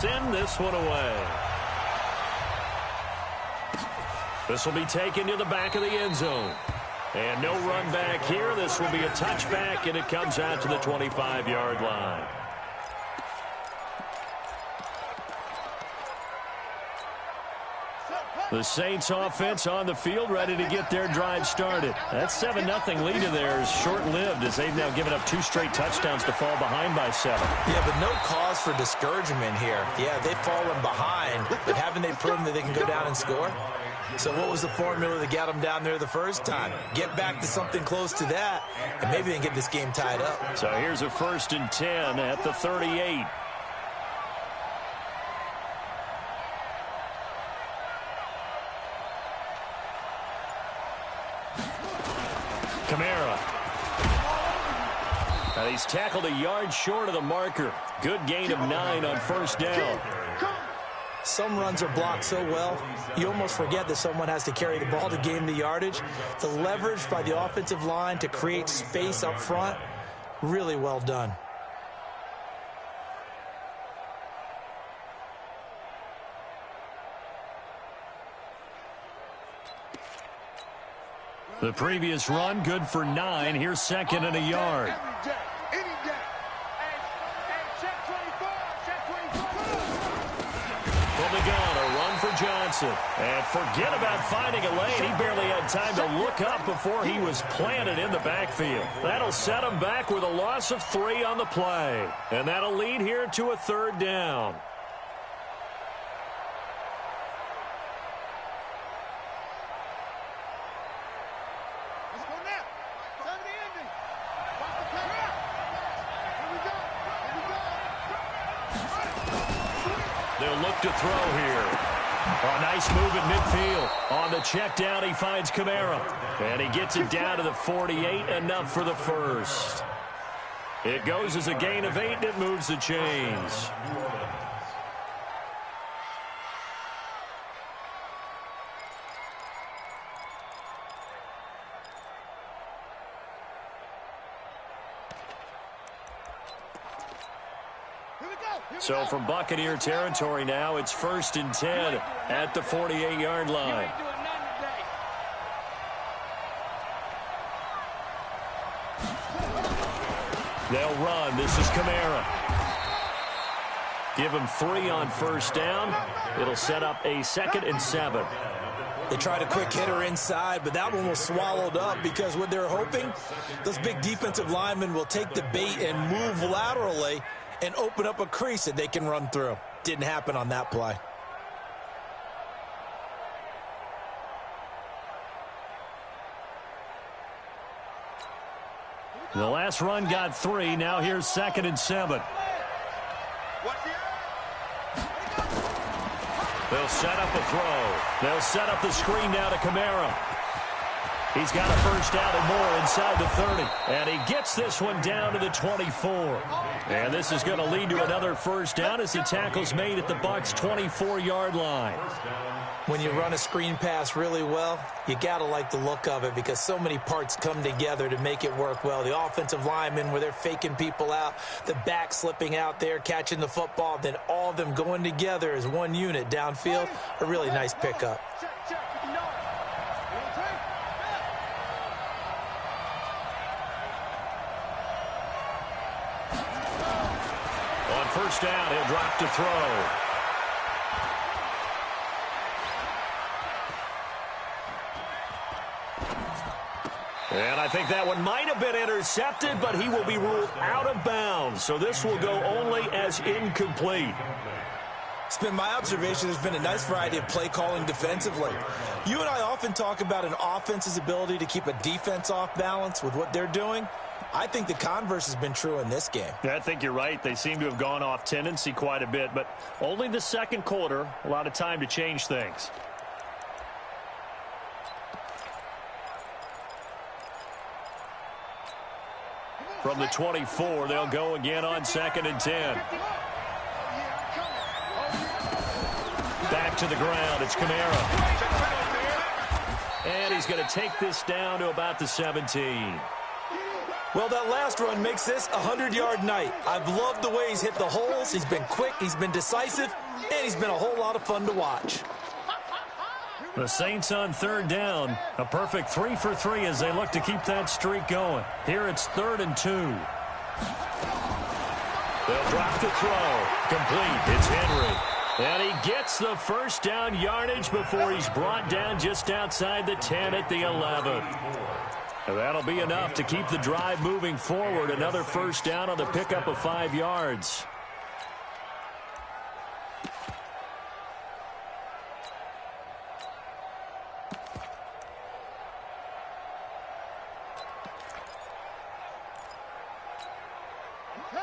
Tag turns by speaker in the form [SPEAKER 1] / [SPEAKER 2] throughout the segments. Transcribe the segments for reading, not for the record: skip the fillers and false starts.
[SPEAKER 1] Send this one away. This will be taken to the back of the end zone. And no run back here. This will be a touchback, and it comes out to the 25-yard line. The Saints offense on the field, ready to get their drive started. That 7-0 lead of theirs short-lived as they've now given up 2 straight touchdowns to fall behind by 7.
[SPEAKER 2] Yeah, but no cause for discouragement here. Yeah, they've fallen behind, but haven't they proven that they can go down and score? So what was the formula that got them down there the first time? Get back to something close to that, and maybe they can get this game tied up.
[SPEAKER 1] So here's a 1st and 10 at the 38. Kamara. Now he's tackled a yard short of the marker. Good gain of 9 on 1st down.
[SPEAKER 2] Some runs are blocked so well, you almost forget that someone has to carry the ball to gain the yardage. The leverage by the offensive line to create space up front, really well done.
[SPEAKER 1] The previous run, good for 9. Here's 2nd and a yard. From the gun, a run for Johnson. And forget about finding a lane. He barely had time to look up before he was planted in the backfield. That'll set him back with a loss of 3 on the play. And that'll lead here to a 3rd down. They'll look to throw here. A nice move at midfield. On the check down, he finds Kamara. And he gets it down to the 48, enough for the 1st. It goes as a gain of 8, and it moves the chains. So from Buccaneer territory now, it's 1st and 10 at the 48-yard line. They'll run. This is Kamara. Give him 3 on 1st down. It'll set up a 2nd and 7.
[SPEAKER 2] They tried a quick hitter inside, but that one was swallowed up because what they're hoping, those big defensive linemen will take the bait and move laterally and open up a crease that they can run through. Didn't happen on that play.
[SPEAKER 1] The last run got 3. Now here's 2nd and 7. They'll set up a throw. They'll set up the screen now to Kamara. He's got a 1st down and more inside the 30. And he gets this one down to the 24. And this is going to lead to another 1st down as the tackle's made at the Bucs' 24-yard line.
[SPEAKER 2] When you run a screen pass really well, you got to like the look of it because so many parts come together to make it work well. The offensive linemen, where they're faking people out, the back slipping out there, catching the football, then all of them going together as one unit downfield. A really nice pickup.
[SPEAKER 1] On 1st down, he'll drop to throw. And I think that one might have been intercepted, but he will be ruled out of bounds. So this will go only as incomplete.
[SPEAKER 2] It's been my observation there's been a nice variety of play calling defensively. You and I often talk about an offense's ability to keep a defense off balance with what they're doing. I think the converse has been true in this game.
[SPEAKER 1] Yeah, I think you're right. They seem to have gone off tendency quite a bit, but only the 2nd quarter, a lot of time to change things. From the 24, they'll go again on 2nd and 10. Back to the ground. It's Kamara. And he's going to take this down to about the 17.
[SPEAKER 2] Well, that last run makes this a 100-yard night. I've loved the way he's hit the holes. He's been quick, he's been decisive, and he's been a whole lot of fun to watch.
[SPEAKER 1] The Saints on third down. A perfect 3 for 3 as they look to keep that streak going. Here it's 3rd and 2. They'll drop the throw. Complete. It's Henry. And he gets the first down yardage before he's brought down just outside the 10 at the 11. And that'll be enough to keep the drive moving forward. Another first down on the pickup of 5 yards.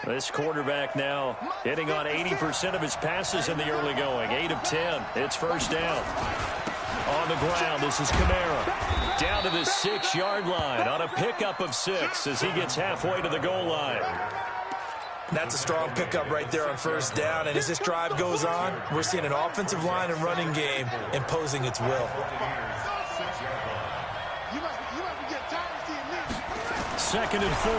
[SPEAKER 1] This quarterback now hitting on 80% of his passes in the early going. 8 of 10. It's first down. On the ground, this is Kamara. Down to the 6-yard line on a pickup of 6 as he gets halfway to the goal line.
[SPEAKER 2] That's a strong pickup right there on first down. And as this drive goes on, we're seeing an offensive line and running game imposing its will.
[SPEAKER 1] 2nd and 4.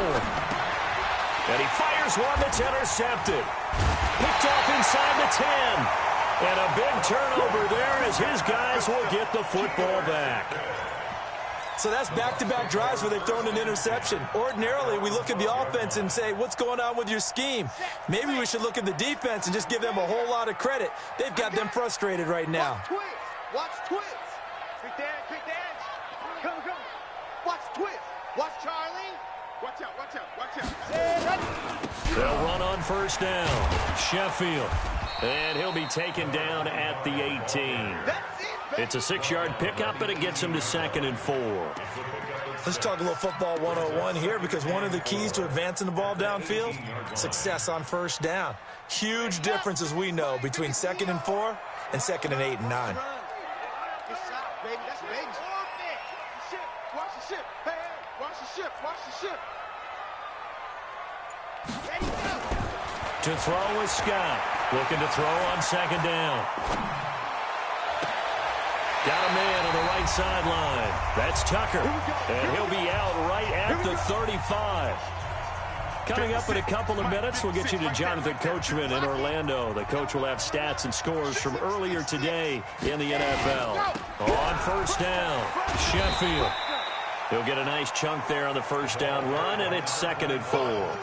[SPEAKER 1] And he fires one that's intercepted. Picked off inside the 10. And a big turnover there as his guys will get the football back.
[SPEAKER 2] So that's back-to-back drives where they've thrown an interception. Ordinarily, we look at the offense and say, what's going on with your scheme? Maybe we should look at the defense and just give them a whole lot of credit. They've got them frustrated right now.
[SPEAKER 3] Watch twist. Quick dance. Come. Watch twist. Watch Charlie. Watch out.
[SPEAKER 1] They'll run on first down. Sheffield. And he'll be taken down at the 18. It's a 6-yard pickup, and it gets him to 2nd and 4.
[SPEAKER 2] Let's talk a little football 101 here, because one of the keys to advancing the ball downfield, success on first down. Huge difference, as we know, between 2nd and 4 and 2nd and 8 and 9.
[SPEAKER 1] To throw is Scott. Looking to throw on 2nd down. Got a man on the right sideline. That's Tucker. And he'll be out right at the 35. Coming up in a couple of minutes, we'll get you to Jonathan Coachman in Orlando. The coach will have stats and scores from earlier today in the NFL. On first down, Sheffield. He'll get a nice chunk there on the first down run, and it's 2nd and 4.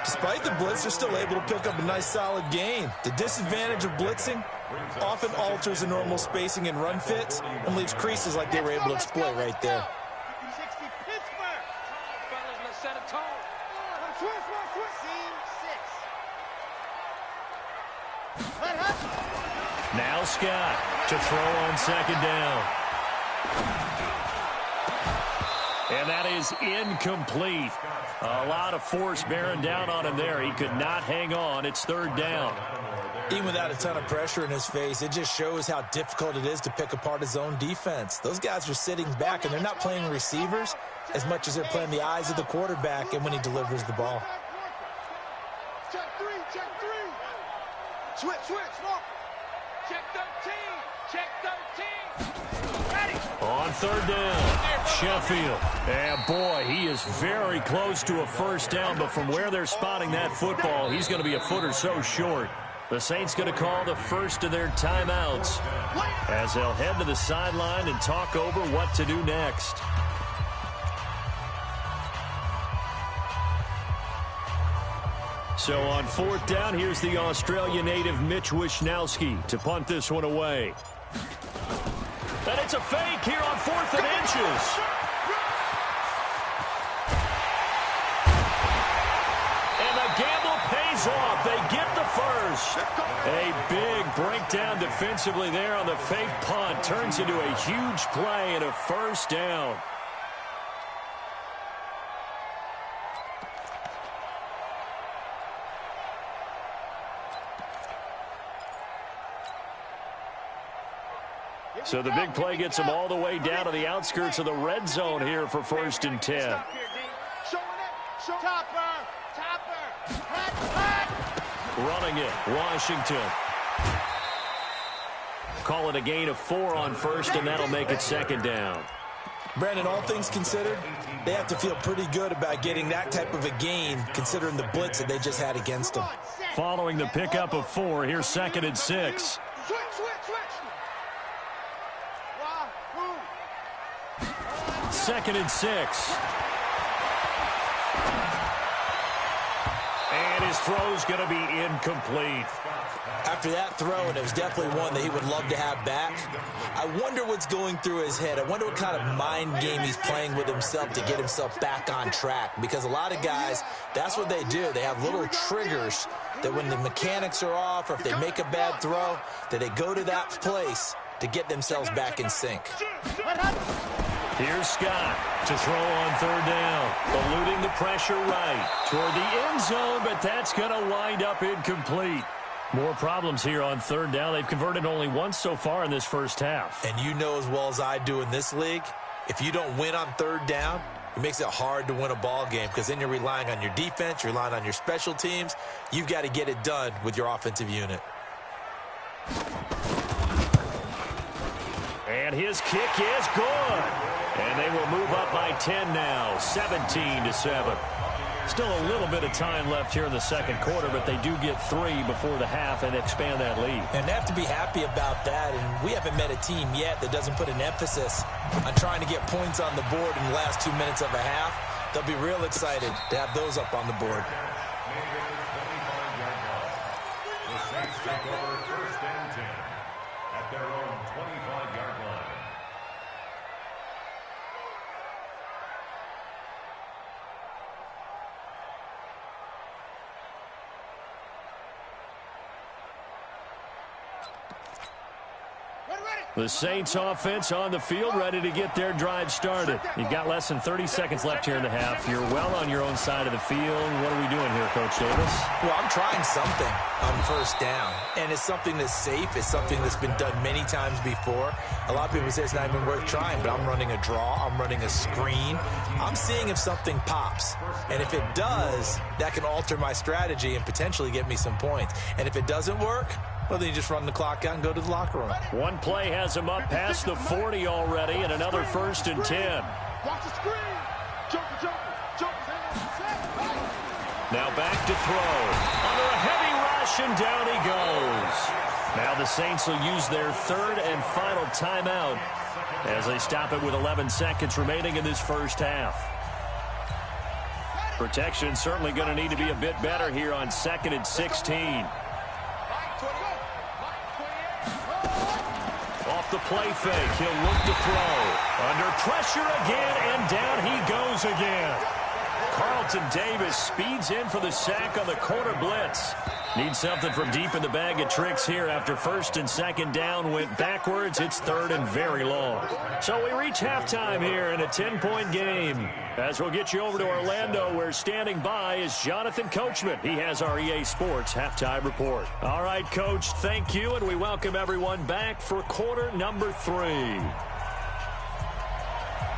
[SPEAKER 2] Despite the blitz, they're still able to pick up a nice solid gain. The disadvantage of blitzing often alters the normal spacing and run fits and leaves creases like they were able to exploit right there.
[SPEAKER 1] Now Scott to throw on 2nd down. And that is incomplete. A lot of force bearing down on him there. He could not hang on. It's 3rd down.
[SPEAKER 2] Even without a ton of pressure in his face, it just shows how difficult it is to pick apart his own defense. Those guys are sitting back, and they're not playing receivers as much as they're playing the eyes of the quarterback and when he delivers the ball.
[SPEAKER 3] Check three. Switch. Check 13. Check 13. Ready.
[SPEAKER 1] On 3rd down, Sheffield. And boy, he is very close to a first down, but from where they're spotting that football, he's going to be a foot or so short. The Saints going to call the first of their timeouts as they'll head to the sideline and talk over what to do next. So on 4th down, here's the Australia native Mitch Wishnowski to punt this one away. And it's a fake here on 4th and inches. And the gamble pays off. They get the first. A big breakdown defensively there on the fake punt. Turns into a huge play and a first down. So the big play gets them all the way down to the outskirts of the red zone here for 1st and 10. Running it, Washington. Call it a gain of 4 on first, and that'll make it 2nd down.
[SPEAKER 2] Brandon, all things considered, they have to feel pretty good about getting that type of a gain, considering the blitz that they just had against them.
[SPEAKER 1] Following the pickup of 4, here's 2nd and 6.
[SPEAKER 3] Switch. Wow, move.
[SPEAKER 1] 2nd and 6. And his throw's going to be incomplete.
[SPEAKER 2] After that throw, and it was definitely one that he would love to have back, I wonder what's going through his head. I wonder what kind of mind game he's playing with himself to get himself back on track. Because a lot of guys, that's what they do. They have little triggers that when the mechanics are off or if they make a bad throw, that they go to that place to get themselves back in sync.
[SPEAKER 1] Here's Scott to throw on 3rd down. Eluding the pressure right toward the end zone, but that's going to wind up incomplete. More problems here on 3rd down. They've converted only once so far in this first half.
[SPEAKER 2] And you know as well as I do in this league, if you don't win on 3rd down, it makes it hard to win a ball game because then you're relying on your defense, you're relying on your special teams. You've got to get it done with your offensive unit.
[SPEAKER 1] And his kick is good. And they will move up by 10 now, 17-7. Still a little bit of time left here in the second quarter, but they do get 3 before the half and expand that lead.
[SPEAKER 2] And they have to be happy about that, and we haven't met a team yet that doesn't put an emphasis on trying to get points on the board in the last 2 minutes of a half. They'll be real excited to have those up on the board.
[SPEAKER 4] The Saints take over 1st and 10 at their own 25-yard line.
[SPEAKER 1] The Saints offense on the field, ready to get their drive started. You've got less than 30 seconds left here in the half. You're well on your own side of the field. What are we doing here, Coach Davis?
[SPEAKER 2] Well, I'm trying something on 1st down, and it's something that's safe. It's something that's been done many times before. A lot of people say it's not even worth trying, but I'm running a draw. I'm running a screen. I'm seeing if something pops, and if it does, that can alter my strategy and potentially get me some points. And if it doesn't work, well, then you just run the clock out and go to the locker room.
[SPEAKER 1] One play has him up past the 40 already, and another 1st and 10.
[SPEAKER 3] Watch the screen. Jumper.
[SPEAKER 1] Now back to throw. Under a heavy rush, and down he goes. Now the Saints will use their 3rd and final timeout as they stop it with 11 seconds remaining in this first half. Protection certainly going to need to be a bit better here on 2nd and 16. Off the play fake, he'll look to throw. Under pressure again, and down he goes again. Carlton Davis speeds in for the sack on the corner blitz. Needs something from deep in the bag of tricks here after 1st and 2nd down went backwards. It's 3rd and very long. So we reach halftime here in a 10-point game. As we'll get you over to Orlando, where standing by is Jonathan Coachman. He has our EA Sports halftime report. All right, Coach, thank you, and we welcome everyone back for quarter number 3.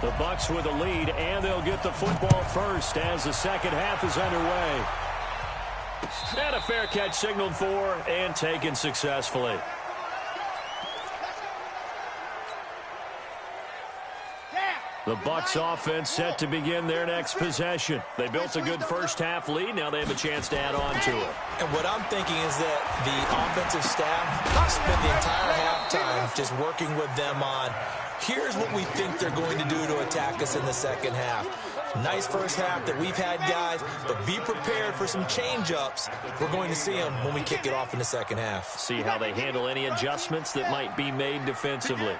[SPEAKER 1] The Bucs with a lead, and they'll get the football first as the second half is underway. And a fair catch signaled for and taken successfully. The Bucs offense set to begin their next possession. They built a good first half lead. Now they have a chance to add on to it.
[SPEAKER 2] And what I'm thinking is that the offensive staff spent the entire halftime just working with them on, here's what we think they're going to do to attack us in the second half. Nice first half that we've had, guys, but be prepared for some change-ups. We're going to see them when we kick it off in the second half.
[SPEAKER 1] See how they handle any adjustments that might be made defensively.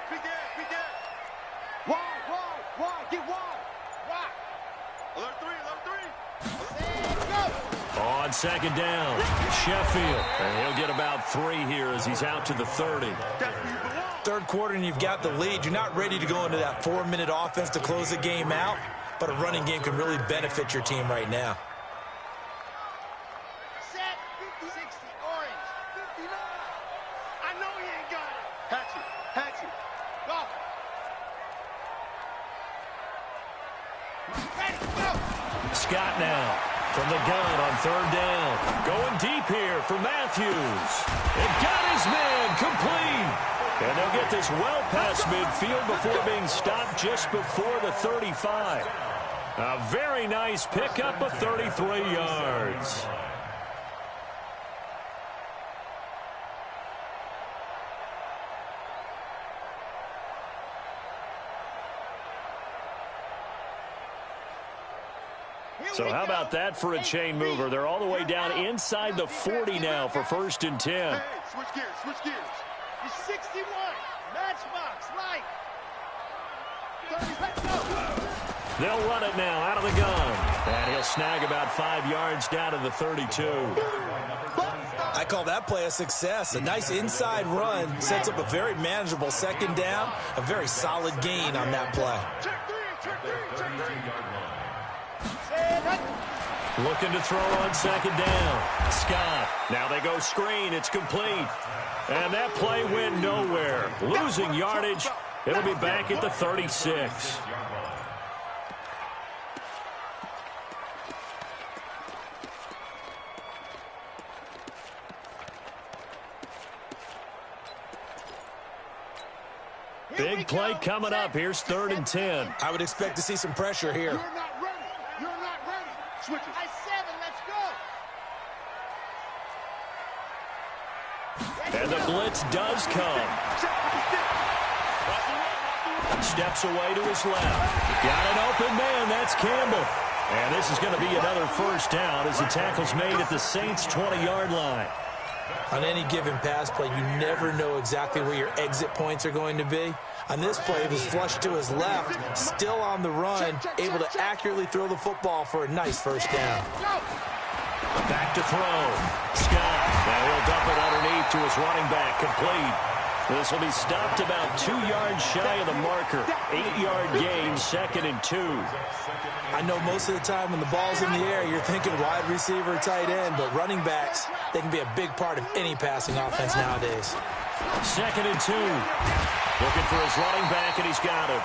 [SPEAKER 1] On 2nd down, Sheffield. And he'll get about 3 here as he's out to the 30.
[SPEAKER 2] Third quarter and you've got the lead. You're not ready to go into that 4-minute offense to close the game out, but a running game can really benefit your team right now.
[SPEAKER 3] Set 50, 60, orange, 59. I know he ain't got it. Hatchet. Go. Ready, go.
[SPEAKER 1] Scott now from the gun on 3rd down. Going deep here for Matthews. And got his man complete. And they'll get this well past midfield before being stopped just before the 35. A very nice pickup of 33 yards. So how about that for a chain mover? They're all the way down inside the 40 now for 1st and 10.
[SPEAKER 3] Hey, switch gears, switch gears. He's 61. Matchbox, right. 30, let's go.
[SPEAKER 1] They'll run it now out of the gun. And he'll snag about 5 yards down to the 32.
[SPEAKER 2] I call that play a success. A nice inside run sets up a very manageable 2nd down. A very solid gain on that play.
[SPEAKER 3] Check three.
[SPEAKER 1] Looking to throw on 2nd down. Scott. Now they go screen. It's complete. And that play went nowhere. Losing yardage. It'll be back at the 36. Big play coming up. Here's 3rd and 10.
[SPEAKER 2] I would expect to see some pressure here.
[SPEAKER 3] You're not ready. You're not ready. Switch it. I 7. Let's go.
[SPEAKER 1] And the blitz does come. Steps away to his left. Got an open man. That's Campbell. And this is going to be another 1st down as the tackle's made at the Saints' 20-yard line.
[SPEAKER 2] On any given pass play, you never know exactly where your exit points are going to be. On this play, it was flushed to his left, still on the run, able to accurately throw the football for a nice 1st down.
[SPEAKER 1] Back to throw. Scott. Now he'll dump it underneath to his running back. Complete. This will be stopped about 2 yards shy of the marker. 8-yard gain, 2nd and 2.
[SPEAKER 2] I know most of the time when the ball's in the air, you're thinking wide receiver, tight end, but running backs, they can be a big part of any passing offense nowadays.
[SPEAKER 1] 2nd and 2. Looking for his running back, and he's got him.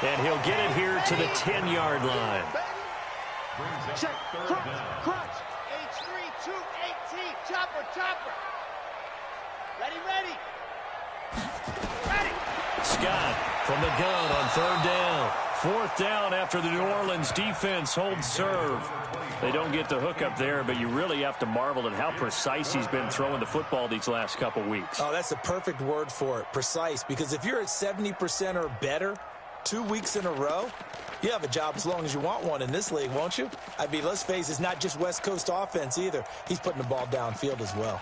[SPEAKER 1] And he'll get it here to the 10-yard line.
[SPEAKER 3] Check. Crunch. H3, 218. Chopper. Ready.
[SPEAKER 1] Scott from the gun on 3rd down. 4th down after the New Orleans defense holds serve. They don't get the hook up there, but you really have to marvel at how precise he's been throwing the football these last couple weeks.
[SPEAKER 2] Oh, that's the perfect word for it, precise, because if you're at 70% or better 2 weeks in a row, you have a job as long as you want one in this league, won't you? I mean, let's face it, it's not just West Coast offense either. He's putting the ball downfield as well.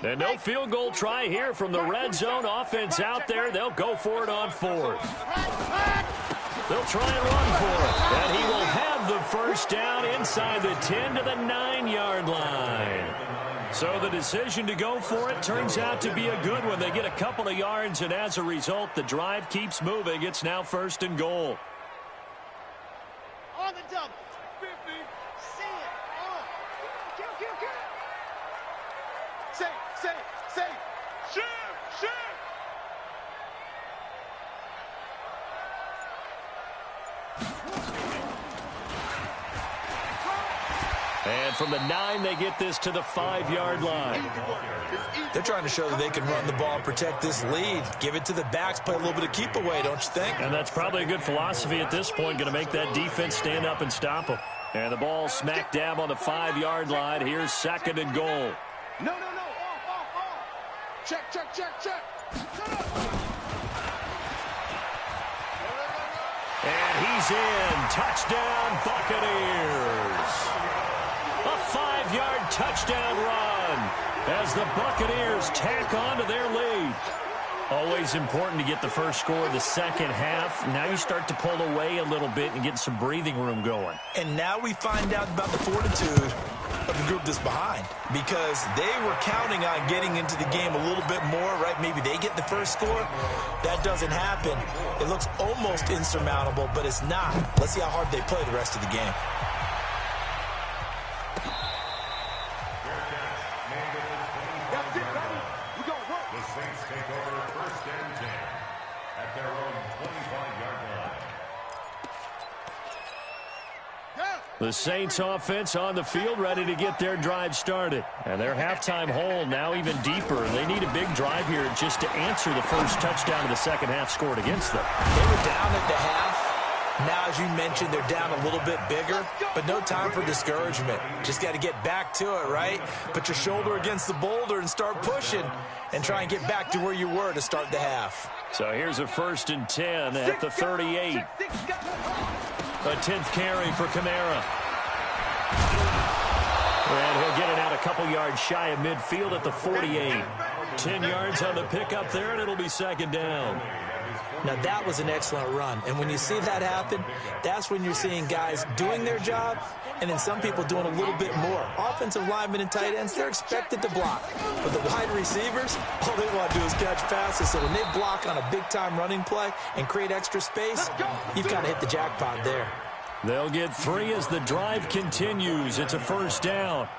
[SPEAKER 1] And no field goal try here from the red zone. Offense out there. They'll go for it on 4th. They'll try and run for it. And he will have the 1st down inside the 10 to the 9-yard line. So the decision to go for it turns out to be a good one. They get a couple of yards, and as a result, the drive keeps moving. It's now 1st and goal.
[SPEAKER 3] On the double. 50. See it. On. Kill. Safe. Shoot.
[SPEAKER 1] And from the 9, they get this to the 5-yard line.
[SPEAKER 2] They're trying to show that they can run the ball and protect this lead. Give it to the backs, play a little bit of keep away, don't you think?
[SPEAKER 1] And that's probably a good philosophy at this point, going to make that defense stand up and stop them. And the ball smack dab on the 5-yard line. Here's 2nd and goal.
[SPEAKER 3] No. Off. Check.
[SPEAKER 1] And he's in. Touchdown, Buccaneers. A 5-yard touchdown run as the Buccaneers tack on to their lead. Always important to get the first score of the second half. Now you start to pull away a little bit and get some breathing room going.
[SPEAKER 2] And now we find out about the fortitude of the group that's behind, because they were counting on getting into the game a little bit more, right? Maybe they get the first score. That doesn't happen. It looks almost insurmountable, but it's not. Let's see how hard they play the rest of the game.
[SPEAKER 3] That's it, buddy. We're going to work.
[SPEAKER 4] The Saints take over 1st and 10 at their own 25-yard line.
[SPEAKER 1] The Saints offense on the field ready to get their drive started. And their halftime hole now even deeper. They need a big drive here just to answer the first touchdown of the second half scored against them.
[SPEAKER 2] They were down at the half. Now, as you mentioned, they're down a little bit bigger, but no time for discouragement. Just got to get back to it, right? Put your shoulder against the boulder and start pushing and try and get back to where you were to start the half.
[SPEAKER 1] So here's a 1st and 10 at the 38. A 10th carry for Kamara. And he'll get it out a couple yards shy of midfield at the 48. 10 yards on the pickup there, and it'll be 2nd down.
[SPEAKER 2] Now, that was an excellent run. And when you see that happen, that's when you're seeing guys doing their job and then some people doing a little bit more. Offensive linemen and tight ends, they're expected to block. But the wide receivers, all they want to do is catch passes. So when they block on a big-time running play and create extra space, you've kind of hit the jackpot there.
[SPEAKER 1] They'll get 3 as the drive continues. It's a 1st down.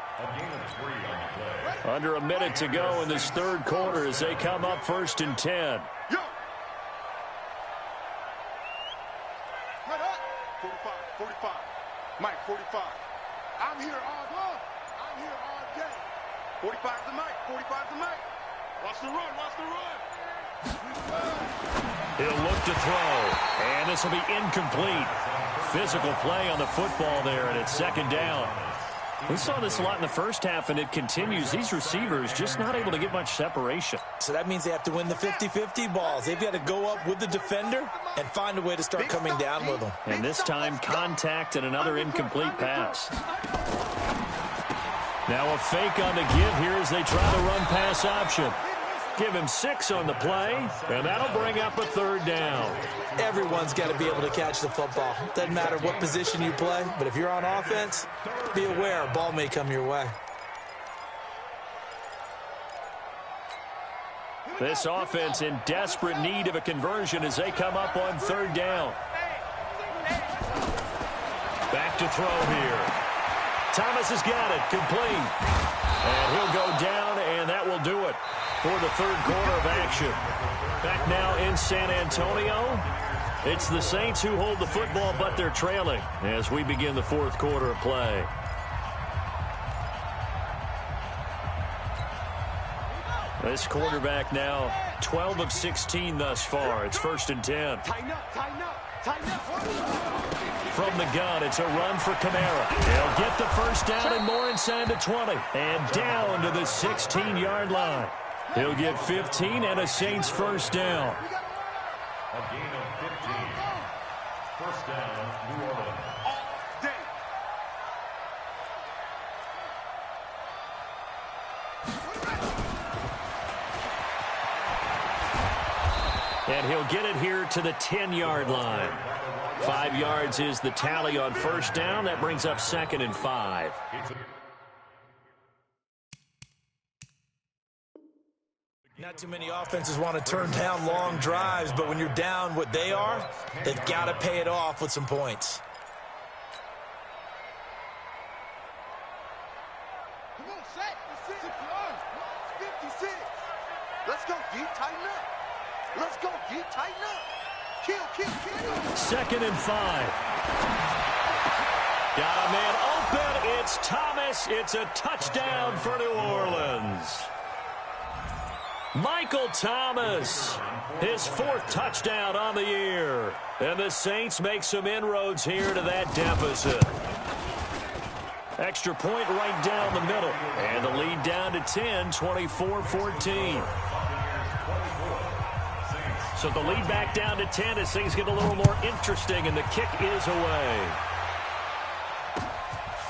[SPEAKER 1] Under a minute to go in this 3rd quarter as they come up 1st and 10.
[SPEAKER 3] 45. Mike, 45. I'm here all day. I'm here all day. 45's the Mike. 45's the Mike. Watch the run. Watch the run.
[SPEAKER 1] He'll look to throw. And this will be incomplete. Physical play on the football there, and it's 2nd down. We saw this a lot in the first half, and it continues. These receivers just not able to get much separation.
[SPEAKER 2] So that means they have to win the 50-50 balls. They've got to go up with the defender and find a way to start coming down with them.
[SPEAKER 1] And this time, contact and another incomplete pass. Now a fake on the give here as they try the run-pass option. Give him 6 on the play, and that'll bring up a 3rd down.
[SPEAKER 2] Everyone's got to be able to catch the football. Doesn't matter what position you play, but if you're on offense, be aware a ball may come your way.
[SPEAKER 1] This offense in desperate need of a conversion as they come up on 3rd down. Back to throw here. Thomas has got it, complete. And he'll go down, and that will do it for the 3rd quarter of action. Back now in San Antonio. It's the Saints who hold the football, but they're trailing as we begin the 4th quarter of play. This quarterback now 12 of 16 thus far. It's 1st and 10.
[SPEAKER 3] Tighten up, tighten up, tighten up.
[SPEAKER 1] From the gun, it's a run for Kamara. He'll get the 1st down and more inside the 20. And down to the 16-yard line. He'll get 15 and a Saints 1st down.
[SPEAKER 4] A gain of 15. 1st down, New Orleans.
[SPEAKER 3] All day.
[SPEAKER 1] And he'll get it here to the 10-yard line. 5 yards is the tally on 1st down. That brings up 2nd and 5.
[SPEAKER 2] Not too many offenses want to turn down long drives, but when you're down what they are, they've got to pay it off with some points.
[SPEAKER 3] Come on, set. 56. Let's go, D. Tighten up. Let's go, D. Tighten up. Kill.
[SPEAKER 1] 2nd and 5. Got a man open. It's Thomas. It's a touchdown for New Orleans. Michael Thomas, his 4th touchdown on the year. And the Saints make some inroads here to that deficit. Extra point right down the middle. And the lead down to 10, 24-14. So the lead back down to 10 as things get a little more interesting, and the kick is away.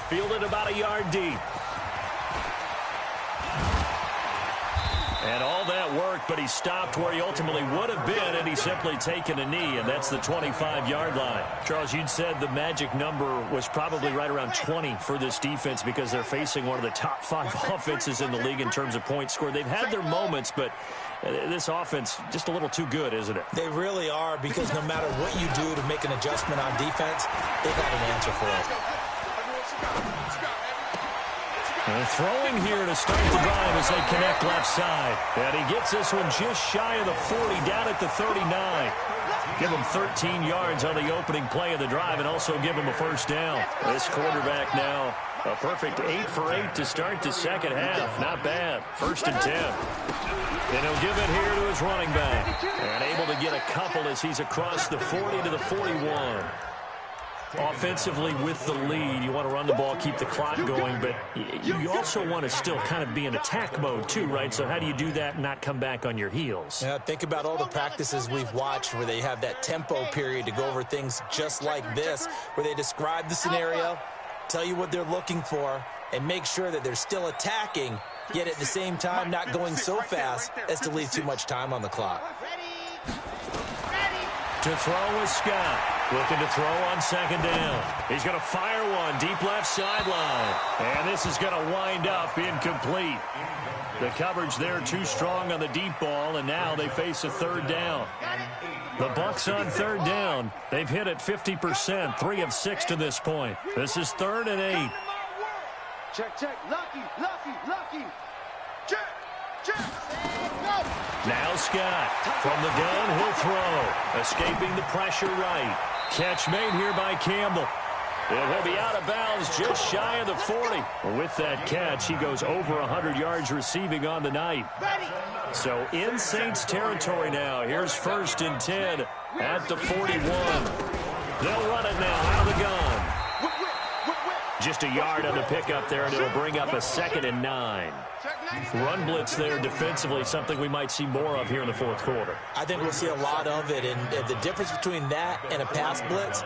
[SPEAKER 1] Fielded about a yard deep. And all that worked, but he stopped where he ultimately would have been, and he's simply taken a knee, and that's the 25-yard line. Charles, you'd said the magic number was probably right around 20 for this defense because they're facing one of the top 5 offenses in the league in terms of points scored. They've had their moments, but this offense just a little too good, isn't it?
[SPEAKER 2] They really are, because no matter what you do to make an adjustment on defense, they got an answer for it.
[SPEAKER 1] And throwing here to start the drive as they connect left side. And he gets this one just shy of the 40, down at the 39. Give them 13 yards on the opening play of the drive and also give them a first down. This quarterback now, a perfect 8 for 8 to start the second half. Not bad. 1st and 10. And he'll give it here to his running back. And able to get a couple as he's across the 40 to the 41. Offensively with the lead, you want to run the ball, keep the clock going, but you also want to still kind of be in attack mode too, right? So how do you do that and not come back on your heels?
[SPEAKER 2] Yeah, think about all the practices we've watched where they have that tempo period to go over things just like this, where they describe the scenario, tell you what they're looking for, and make sure that they're still attacking, yet at the same time not going so fast as to leave too much time on the clock.
[SPEAKER 1] To throw is Scott. Looking to throw on 2nd down. He's going to fire one deep left sideline. And this is going to wind up incomplete. The coverage there too strong on the deep ball, and now they face a 3rd down. The Bucs on 3rd down. They've hit it 50%, 3 of 6 to this point. This is 3rd and 8.
[SPEAKER 3] Check, check. Lucky, lucky, lucky. Check, check.
[SPEAKER 1] Now Scott. From the gun, he'll throw. Escaping the pressure right. Catch made here by Campbell. And he'll be out of bounds just shy of the 40. With that catch, he goes over 100 yards receiving on the night. So in Saints territory now. Here's 1st and 10 at the 41. They'll run it now out of the gun. Just a yard on the pickup there, and it'll bring up a 2nd and 9. Run blitz there defensively, something we might see more of here in the 4th quarter.
[SPEAKER 2] I think we'll see a lot of it, and the difference between that and a pass blitz,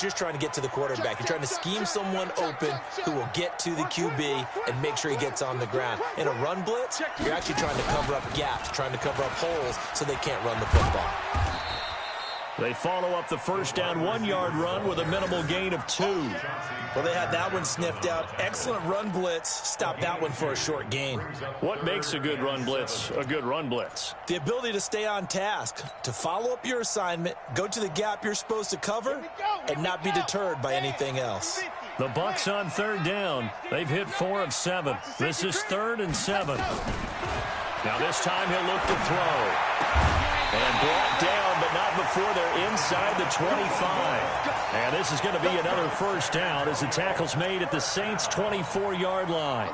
[SPEAKER 2] you're trying to get to the quarterback. You're trying to scheme someone open who will get to the QB and make sure he gets on the ground. In a run blitz, you're actually trying to cover up gaps, trying to cover up holes so they can't run the football.
[SPEAKER 1] They follow up the 1st down 1-yard run with a minimal gain of 2.
[SPEAKER 2] Well, they had that one sniffed out. Excellent run blitz. Stop that one for a short gain.
[SPEAKER 1] What makes a good run blitz a good run blitz?
[SPEAKER 2] The ability to stay on task, to follow up your assignment, go to the gap you're supposed to cover, and not be deterred by anything else.
[SPEAKER 1] The Bucs on 3rd down. They've hit 4 of 7. This is 3rd and 7. Now this time he'll look to throw. And brought down, but not before they're inside the 25. And this is going to be another 1st down as the tackle's made at the Saints' 24-yard line.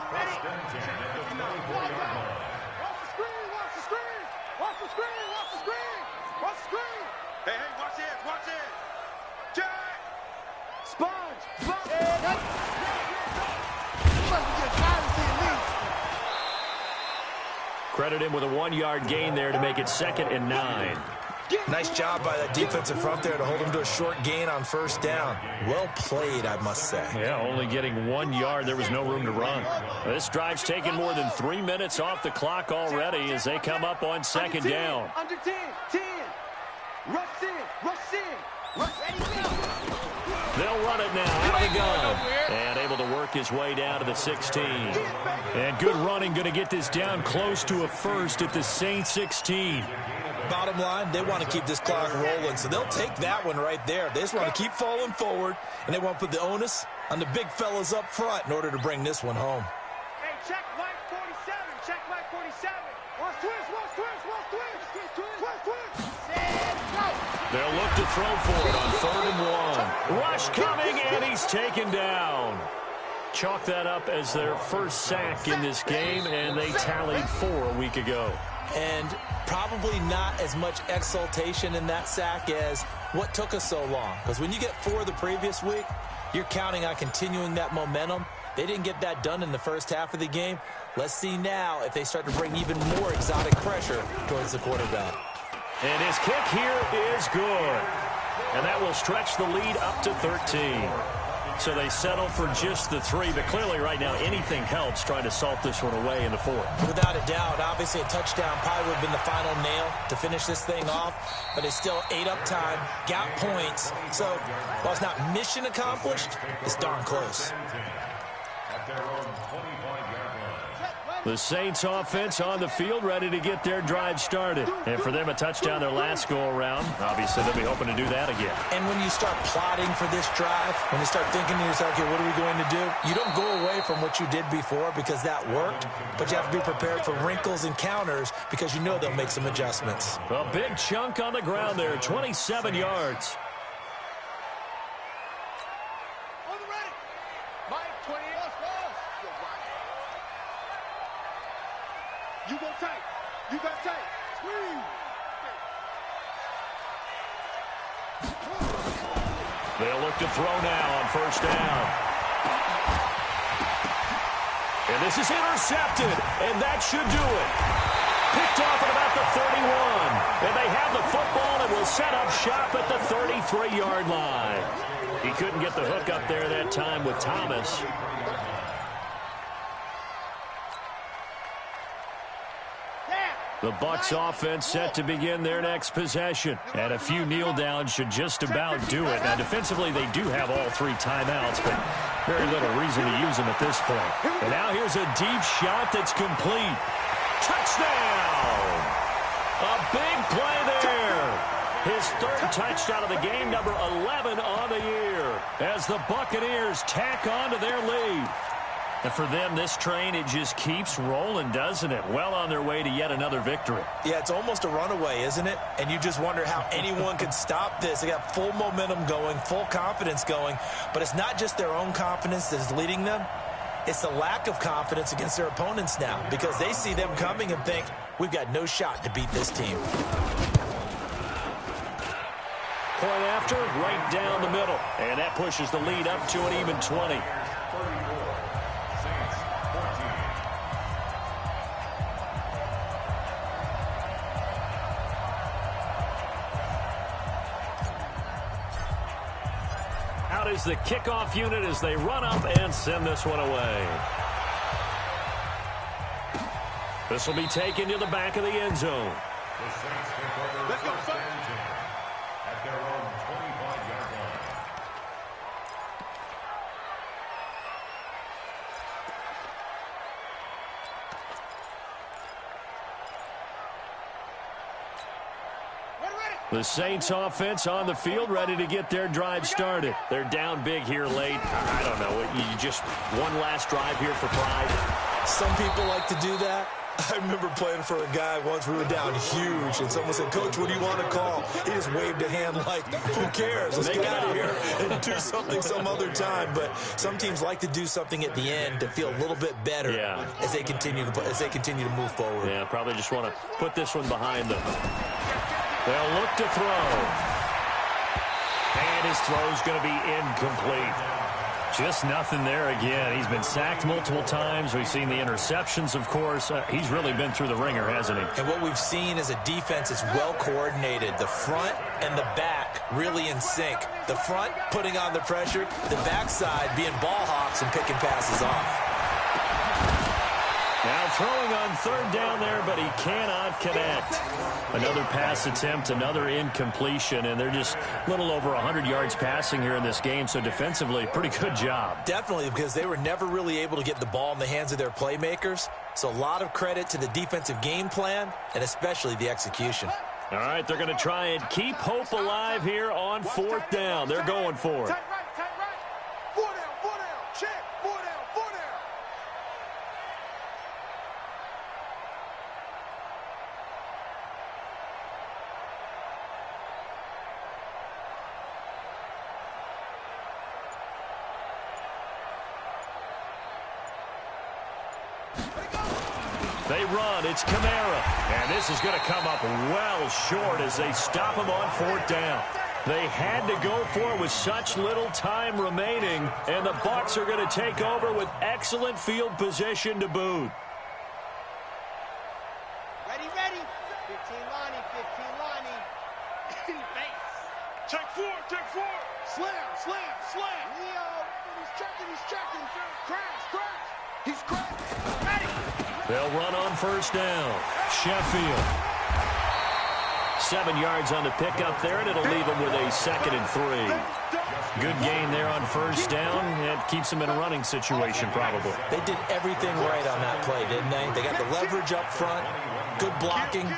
[SPEAKER 3] Hey, watch this, watch this. Jack! Sponge!
[SPEAKER 1] Credit him with a 1-yard gain there to make it 2nd and 9.
[SPEAKER 2] Nice job by that defensive front there to hold him to a short gain on 1st down. Well played, I must say.
[SPEAKER 1] Yeah, only getting 1 yard. There was no room to run. This drive's taken more than 3 minutes off the clock already as they come up on 2nd down.
[SPEAKER 3] Under 10, 10. Rush in. Ready, go.
[SPEAKER 1] They'll run it now out of the gun. And able to work his way down to the 16. And good running, going to get this down close to a 1st at the Saints 16.
[SPEAKER 2] Bottom line, they want to keep this clock rolling, so they'll take that one right there. They just want to keep falling forward, and they want to put the onus on the big fellas up front in order to bring this one home.
[SPEAKER 3] Hey, check Mike 47. Check Mike 47. Watch twist.
[SPEAKER 1] They'll look to throw for it on 3rd and 1. Rush coming, and he's taken down. Chalk that up as their 1st sack in this game, and they tallied 4 a week ago.
[SPEAKER 2] And probably not as much exultation in that sack as what took us so long. Because when you get 4 the previous week, you're counting on continuing that momentum. They didn't get that done in the 1st half of the game. Let's see now if they start to bring even more exotic pressure towards the quarterback.
[SPEAKER 1] And his kick here is good. And that will stretch the lead up to 13. So they settle for just the 3, but clearly right now anything helps trying to salt this one away in the 4th.
[SPEAKER 2] Without a doubt, obviously a touchdown probably would have been the final nail to finish this thing off, but it's still ate up time, got points. So while it's not mission accomplished, it's darn close.
[SPEAKER 4] At their own 25-yard line.
[SPEAKER 1] The Saints offense on the field, ready to get their drive started. And for them, a touchdown their last go-around. Obviously, they'll be hoping to do that again.
[SPEAKER 2] And when you start plotting for this drive, when you start thinking to yourself, okay, what are we going to do? You don't go away from what you did before because that worked, but you have to be prepared for wrinkles and counters because you know they'll make some adjustmts.
[SPEAKER 1] A big chunk on the ground there, 27 yards.
[SPEAKER 3] You go tight. You got tight. Squeeze.
[SPEAKER 1] They'll look to throw now on first down. And this is intercepted, and that should do it. Picked off at about the 31. And they have the football and will set up shop at the 33-yard line. He couldn't get the hook up there that time with Thomas. The Bucs offense set to begin their next possession. And a few kneel downs should just about do it. Now, defensively, they do have all three timeouts, but very little reason to use them at this point. And now here's a deep shot that's complete. Touchdown! A big play there. His third touchdown of the game, number 11 on the year, as the Buccaneers tack on to their lead. And for them, this train, it just keeps rolling, doesn't it? Well on their way to yet another victory.
[SPEAKER 2] Yeah, it's almost a runaway, isn't it? And you just wonder how anyone could stop this. They got full momentum going, full confidence going. But it's not just their own confidence that's leading them. It's the lack of confidence against their opponents now because they see them coming and think, we've got no shot to beat this team.
[SPEAKER 1] Point after, right down the middle. And that pushes the lead up to an even 20. Out is the kickoff unit as they run up and send this one away. This will be taken to the back of the end zone.
[SPEAKER 3] Let's go, son.
[SPEAKER 4] At their own 25-yard line.
[SPEAKER 1] The Saints offense on the field ready to get their drive started. They're down big here late. I don't know. You just one last drive here for pride.
[SPEAKER 2] Some people like to do that. I remember playing for a guy once. We were down huge, and someone said, Coach, what do you want to call? He just waved a hand like, who cares? Let's get out of here and do something some other time. But some teams like to do something at the end to feel a little bit better as they continue to move forward.
[SPEAKER 1] Yeah, probably just want to put this one behind them. They'll look to throw. And his throw's going to be incomplete. Just nothing there again. He's been sacked multiple times. We've seen the interceptions, of course. He's really been through the ringer, hasn't he?
[SPEAKER 2] And what we've seen is a defense that's well coordinated. The front and the back really in sync. The front putting on the pressure, the backside being ball hawks and picking passes off.
[SPEAKER 1] Now throwing on third down there, but he cannot connect. Another pass attempt, another incompletion, and they're just a little over 100 yards passing here in this game, so defensively, pretty good job.
[SPEAKER 2] Definitely, because they were never really able to get the ball in the hands of their playmakers, so a lot of credit to the defensive game plan, and especially the execution.
[SPEAKER 1] All right, they're going to try and keep hope alive here on fourth down. They're going for it.
[SPEAKER 3] Tight right. 4 down, check. 4 down.
[SPEAKER 1] They run. It's Kamara. And this is going to come up well short as they stop him on fourth down. They had to go for it with such little time remaining, and the Bucs are going to take over with excellent field position to boot.
[SPEAKER 5] Ready. 15 Lonnie.
[SPEAKER 3] Take four. Slam.
[SPEAKER 5] Leo.
[SPEAKER 3] He's checking. Crash. He's crashed. Ready.
[SPEAKER 1] They'll run on first down. Sheffield. 7 yards on the pickup there, and it'll leave him with a 2nd and 3. Good gain there on first down. It keeps him in a running situation, probably.
[SPEAKER 2] They did everything right on that play, didn't they? They got the leverage up front, good blocking,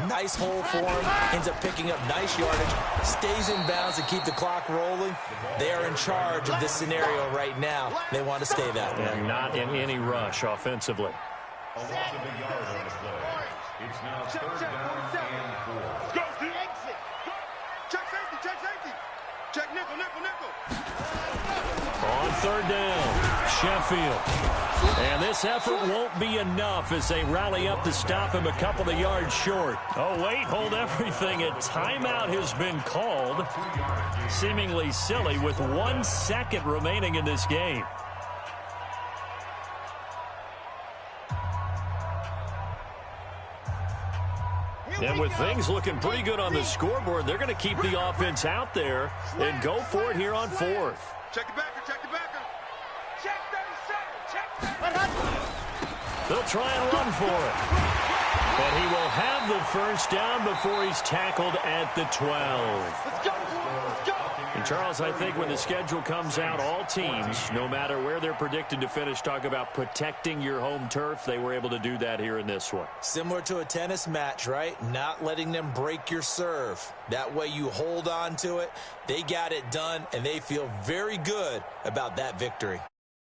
[SPEAKER 2] nice hole for him, ends up picking up nice yardage, stays in bounds to keep the clock rolling. They are in charge of this scenario right now. They want to stay that way.
[SPEAKER 1] And not in any rush offensively.
[SPEAKER 4] A loss of a yard on the play. It's now 3rd down and 4.
[SPEAKER 3] Go, exit. Check safety, check safety. Check nickel, nickel, nickel.
[SPEAKER 1] On 3rd down, Sheffield. And this effort won't be enough as they rally up to stop him a couple of yards short. Oh, wait, hold everything. A timeout has been called. Seemingly silly with 1 second remaining in this game. And with things looking pretty good on the scoreboard, they're going to keep the offense out there and go for it here on 4th.
[SPEAKER 3] Check the backer, check the backer. Check 37, check.
[SPEAKER 1] They'll try and run for it. And he will have the first down before he's tackled at the 12.
[SPEAKER 3] Let's go, let's go.
[SPEAKER 1] And Charles, I think when the schedule comes out, all teams, no matter where they're predicted to finish, talk about protecting your home turf. They were able to do that here in this one.
[SPEAKER 2] Similar to a tennis match, right? Not letting them break your serve. That way you hold on to it. They got it done, and they feel very good about that victory.